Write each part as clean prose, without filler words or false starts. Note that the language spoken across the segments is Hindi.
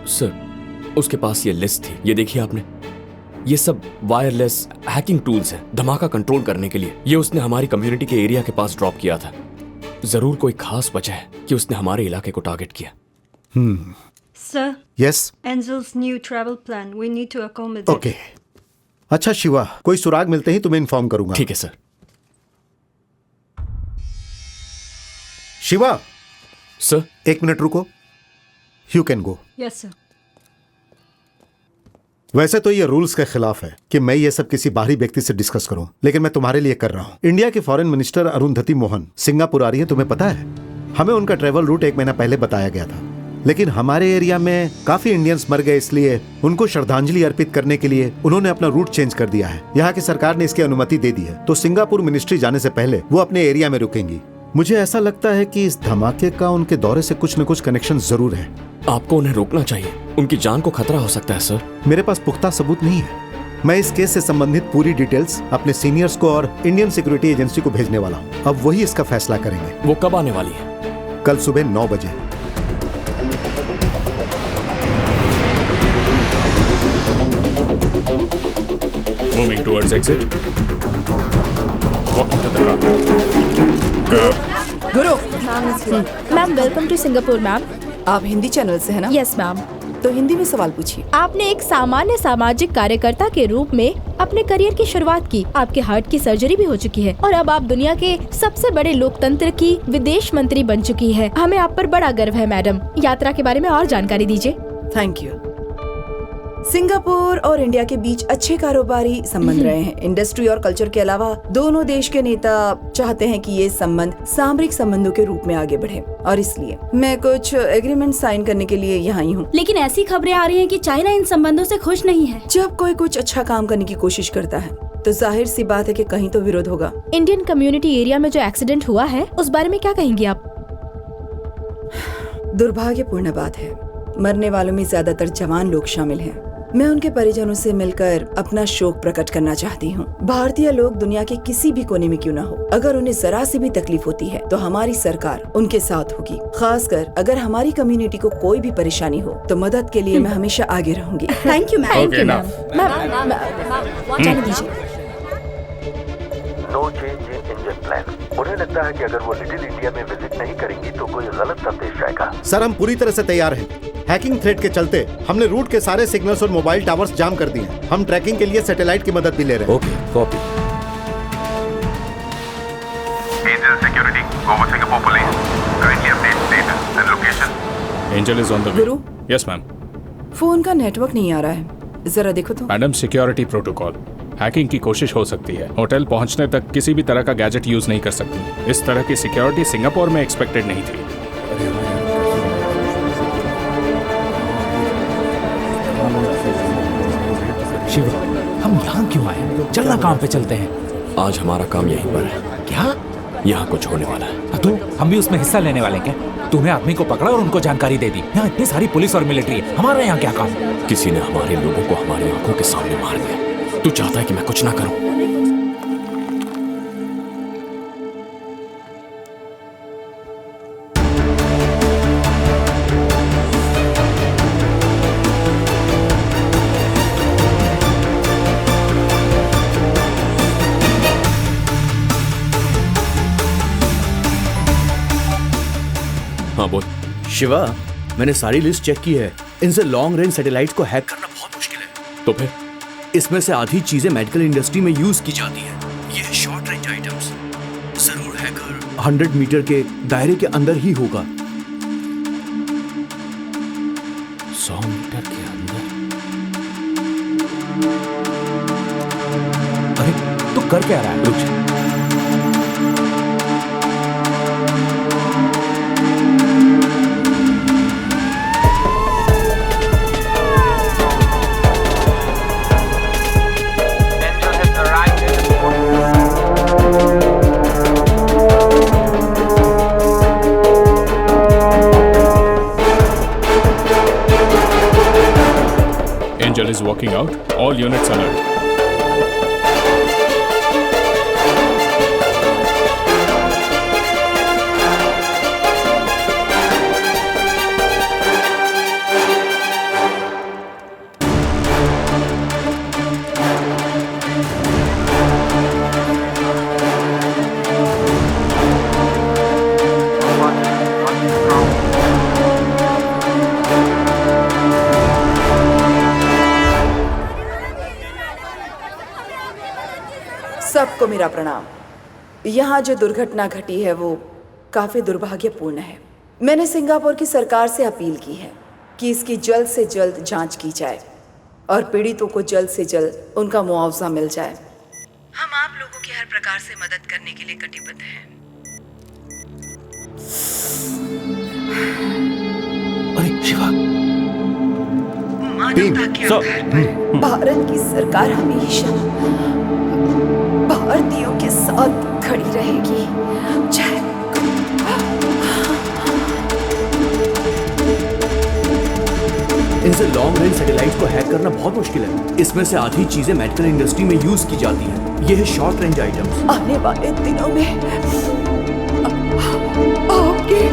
सर, उसके पास ये लिस्ट थी, ये देखिए आपने। ये सब वायरलेस हैकिंग टूल्स हैं धमाका कंट्रोल करने के लिए। ये उसने हमारी कम्युनिटी के एरिया के पास ड्रॉप किया था। जरूर कोई खास वजह है कि उसने हमारे इलाके को टारगेट किया। Sir, yes Angel's new travel plan. We need to accommodate. Okay. अच्छा शिवा, कोई सुराग मिलते ही तुम्हें इन्फॉर्म करूंगा। ठीक है सर। शिवा, सर, 1 मिनट रुको। You can go. Yes, sir. वैसे तो ये रूल्स के खिलाफ है कि मैं ये सब किसी बाहरी व्यक्ति से डिस्कस करूं, लेकिन मैं तुम्हारे लिए कर रहा हूं। इंडिया के foreign minister Arundhati Mohan Singapore आ रही है, तुम्हें पता है? हमें उनका ट्रेवल रूट 1 महीना पहले बताया गया था, लेकिन हमारे एरिया में काफी इंडियंस मर गए, इसलिए उनको श्रद्धांजलि अर्पित करने के लिए उन्होंने अपना रूट चेंज कर दिया है। यहाँ की सरकार ने इसकी अनुमति दे दी है, तो सिंगापुर मिनिस्ट्री जाने से पहले वो अपने एरिया में रुकेंगी। मुझे ऐसा लगता है कि इस धमाके का उनके दौरे से कुछ न कुछ कनेक्शन जरूर है। आपको उन्हें रोकना चाहिए, उनकी जान को खतरा हो सकता है सर। मेरे पास पुख्ता सबूत नहीं है। मैं इस केस से संबंधित पूरी डिटेल्स अपने सीनियर्स को और इंडियन सिक्योरिटी एजेंसी को भेजने वाला हूँ। अब वही इसका फैसला करेंगे। वो कब आने वाली है? कल सुबह 9 बजे। Moving towards exit. Walking to the car. Guru, ma'am welcome to Singapore ma'am. आप हिंदी चैनल से है ना? Yes ma'am. तो हिंदी में सवाल पूछिए। आपने एक सामान्य सामाजिक कार्यकर्ता के रूप में अपने करियर की शुरुआत की। आपके हार्ट की सर्जरी भी हो चुकी है और अब आप दुनिया के सबसे बड़े लोकतंत्र की विदेश मंत्री बन चुकी है। हमें आप पर बड़ा गर्व है मैडम। यात्रा के बारे में और जानकारी दीजिए। Thank you. सिंगापुर और इंडिया के बीच अच्छे कारोबारी संबंध रहे हैं। इंडस्ट्री और कल्चर के अलावा दोनों देश के नेता चाहते हैं कि ये संबंध सामरिक संबंधों के रूप में आगे बढ़े, और इसलिए मैं कुछ एग्रीमेंट साइन करने के लिए यहाँ ही हूँ। लेकिन ऐसी खबरें आ रही हैं कि चाइना इन संबंधों से खुश नहीं है। जब कोई कुछ अच्छा काम करने की कोशिश करता है तो जाहिर सी बात है कि कहीं तो विरोध होगा। इंडियन कम्युनिटी एरिया में जो एक्सीडेंट हुआ है उस बारे में क्या कहेंगी आप? दुर्भाग्यपूर्ण बात है, मरने वालों में ज्यादातर जवान लोग शामिल हैं। मैं उनके परिजनों से मिलकर अपना शोक प्रकट करना चाहती हूँ। भारतीय लोग दुनिया के किसी भी कोने में क्यों न हो, अगर उन्हें जरा सी भी तकलीफ होती है तो हमारी सरकार उनके साथ होगी। खासकर अगर हमारी कम्युनिटी को कोई भी परेशानी हो तो मदद के लिए मैं हमेशा आगे रहूंगी। Thank you ma'am. Okay, enough. जाने दीजिए। No change in engine plan. उन्हें लगता है कि अगर वो लिटिल इंडिया में विजिट नहीं करेंगी तो कोई गलत संदेश जाएगा। सर, हम पूरी तरह से तैयार हैं। हैकिंग थ्रेट के चलते हमने रूट के सारे सिग्नल्स और मोबाइल टावर्स जाम कर दिए हैं। हम ट्रैकिंग के लिए सैटेलाइट की मदद भी ले रहे हैं। Okay, copy. Angel security, over Singapore police, kindly update status and location. Angel is on the way. Guru? Yes, ma'am. Phone का नेटवर्क नहीं आ रहा है, जरा देखो तो। Madam, security protocol. हैकिंग की कोशिश हो सकती है। होटल पहुंचने तक किसी भी तरह का गैजेट यूज नहीं कर सकती। इस तरह की सिक्योरिटी सिंगापुर में एक्सपेक्टेड नहीं थी। शिव, हम यहाँ क्यों आए? चलना काम पे चलते हैं। आज हमारा काम यहीं पर है। क्या? यहाँ कुछ होने वाला है। तो हम भी उसमें हिस्सा लेने वाले हैं क्या? तूने आदमी को पकड़ा और उनको जानकारी दे दी। यहाँ इतनी सारी पुलिस और मिलिट्री है, हमारा यहाँ क्या काम? किसी ने हमारे लोगों को हमारी आंखों के सामने मार दिया। तू चाहता है कि मैं कुछ ना करूं? हाँ बोल। शिवा, मैंने सारी लिस्ट चेक की है। इनसे लॉन्ग रेंज सैटेलाइट को हैक करना बहुत मुश्किल है। तो फिर इसमें से आधी चीजें मेडिकल इंडस्ट्री में यूज की जाती है। ये शॉर्ट रेंज आइटम्स जरूर हैकर 100 मीटर के दायरे के अंदर ही होगा। 100 मीटर के अंदर? अरे तू कर क्या रहा है? रुक जा। Angel is walking out. All units alert. सबको मेरा प्रणाम। यहाँ जो दुर्घटना घटी है वो काफी दुर्भाग्यपूर्ण है। मैंने सिंगापुर की सरकार से अपील की है कि इसकी जल्द से जल्द जांच की जाए और पीड़ितों को जल्द से जल्द उनका मुआवजा मिल जाए। हम आप लोगों की हर प्रकार से मदद करने के लिए कटिबद्ध हैं। अरे शिवा, मानवता के आधार पर भारत की सरकार हमेशा भारतीयों के साथ खड़ी रहेगी। जय। इनसे लॉन्ग रेंज सैटेलाइट को हैक करना बहुत मुश्किल है। इसमें से आधी चीजें मेडिकल इंडस्ट्री में यूज की जाती हैं। ये है शॉर्ट रेंज आइटम्स। आने वाले दिनों में आपके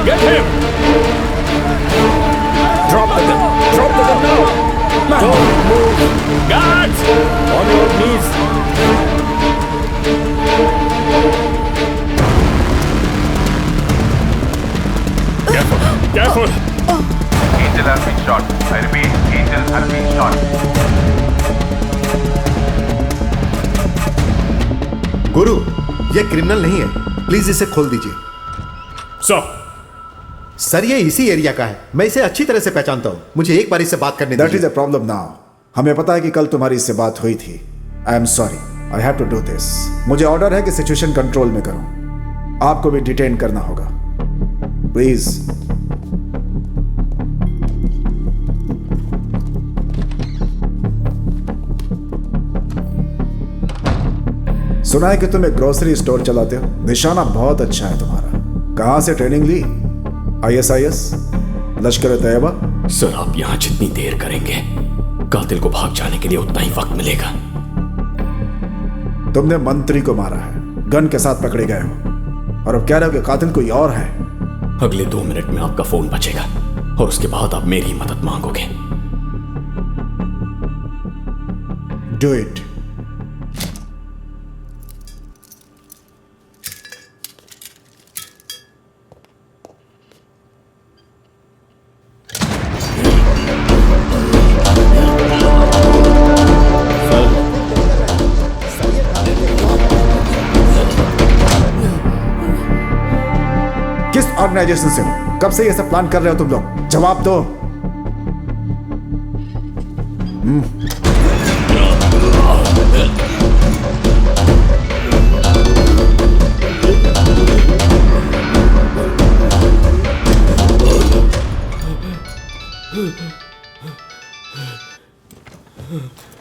Get him! Drop the gun! Drop the gun now! Don't move! Guards! On your knees! Careful! Careful! Angel has been shot. I repeat, Angel has been shot. गुरु, ये क्रिमिनल नहीं है, प्लीज इसे खोल दीजिए। सर ये इसी एरिया का है, मैं इसे अच्छी तरह से पहचानता हूँ। मुझे एक बार इससे बात करने दीजिए। That is a problem now. हमें पता है कि कल तुम्हारी इससे बात हुई थी। I am sorry, I have to do this. मुझे ऑर्डर है कि सिचुएशन कंट्रोल में करो। आपको भी डिटेन करना होगा, प्लीज। सुना है कि तुम एक ग्रोसरी स्टोर चलाते हो। निशाना बहुत अच्छा है तुम्हारा। कहां से ट्रेनिंग ली? ISIS? लश्कर तैयबा? सर आप यहाँ जितनी देर करेंगे कातिल को भाग जाने के लिए उतना ही वक्त मिलेगा। तुमने मंत्री को मारा है, गन के साथ पकड़े गए हो और अब कह रहे हो कि कातिल कोई और है। अगले 2 मिनट में आपका फोन बचेगा और उसके बाद आप मेरी मदद मांगोगे। Do it. किस ऑर्गेनाइजेशन से हो? कब से ये सब प्लान कर रहे हो तुम लोग? जवाब दो।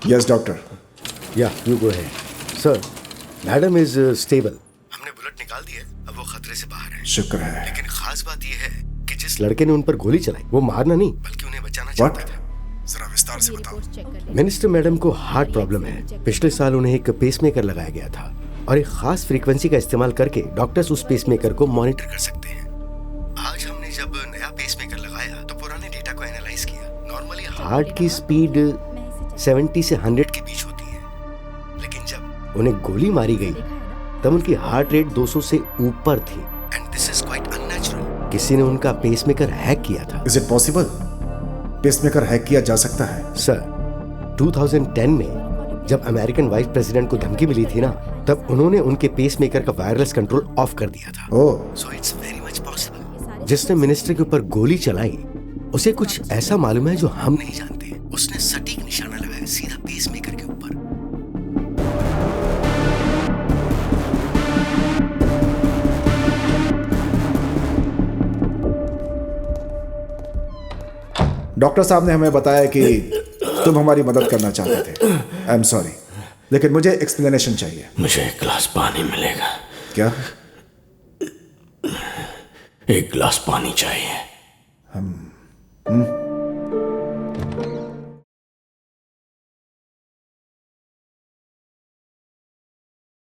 Yes doctor. Yeah you go ahead. Sir, madam is stable. हमने बुलेट निकाल दी है, अब वो खतरे से बाहर है। शुक्र है। लेकिन खास बात ये है कि जिस लड़के ने उन पर गोली चलाई वो मारना नहीं बल्कि उन्हें बचाना चाहता था। जरा विस्तार से बताओ। मिनिस्टर मैडम को हार्ट प्रॉब्लम है। पिछले साल उन्हें एक पेसमेकर लगाया गया था और एक खास फ्रीक्वेंसी का इस्तेमाल करके डॉक्टर्स उस पेसमेकर को मॉनिटर कर सकते हैं। आज हमने जब नया पेसमेकर लगाया तो पुराने डेटा को एनालाइज किया। नॉर्मली हार्ट की स्पीड 70 से 100 के बीच होती है, लेकिन जब उन्हें गोली मारी गई तब उनकी हार्ट रेट 200 से ऊपर थी। And this is quite unnatural. किसी ने उनका पेसमेकर हैक किया था। Is it possible? Pacemaker hack किया जा सकता है? सर, 2010 में जब अमेरिकन वाइस प्रेसिडेंट को धमकी मिली थी ना, तब उन्होंने उनके पेसमेकर का वायरलेस कंट्रोल ऑफ कर दिया था। So it's very much possible. जिसने मिनिस्टर के ऊपर गोली चलाई उसे कुछ ऐसा मालूम है जो हम नहीं जानते। उसने सटीक निशाना लगाया सीधा पेसमेकर के ऊपर। डॉक्टर साहब ने हमें बताया कि तुम हमारी मदद करना चाहते थे। आई एम सॉरी, लेकिन मुझे एक्सप्लेनेशन चाहिए। मुझे एक गिलास पानी मिलेगा क्या? एक गिलास पानी चाहिए।